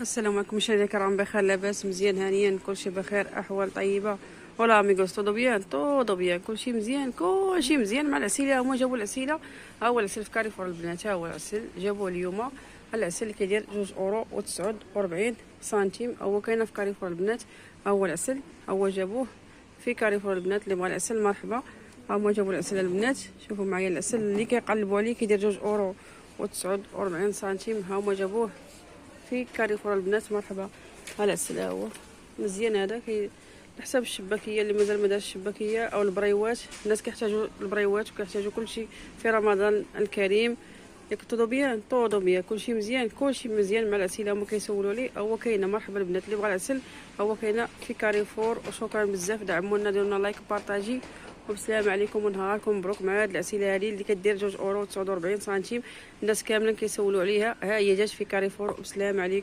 السلام عليكم مشاهدينا الكرام، بخير لاباس مزيان هانيا كلشي بخير، احوال طيبه ولا اميغوس؟ طودو بيان كلشي مزيان، كلشي مزيان. مع العسيله هما جابوا العسيله، ها هو العسل في كاريفور البنات، ها هو العسل جابوه اليوم. العسل اللي كيدير 2 اورو و49 سنتيم، هو كاينه في كاريفور البنات. ها هو العسل، ها هو جابوه في كاريفور البنات. اللي بغى العسل مرحبا، ها هما جابوا العسل البنات. شوفوا معايا العسل اللي كيقلبوا عليه كيدير 2 اورو و49 سنتيم، ها هما جابوه في كاريفور البنات. مرحبا. هلا السلا هو مزيان هذا حساب الشباكيه اللي مازال ما دارش الشباكيه او البريوات. الناس كيحتاجوا البريوات وكيحتاجوا كلشي في رمضان الكريم. ياك طودو بيان كلشي مزيان، كلشي مزيان. مع العسيله هما كيسولوا لي، هو كاينه. مرحبا البنات اللي بغى العسل، هو كاينه في كاريفور. وشكرا بزاف، دعمونا، ديرونا لايك بارطاجي، وبسلام عليكم ونهاركم مبروك. مع هاد العسيله هذه اللي كدير 2 اورو و49 سنتيم، الناس كاملين كيسولوا عليها، ها هي جات في كاريفور. وبسلام عليكم.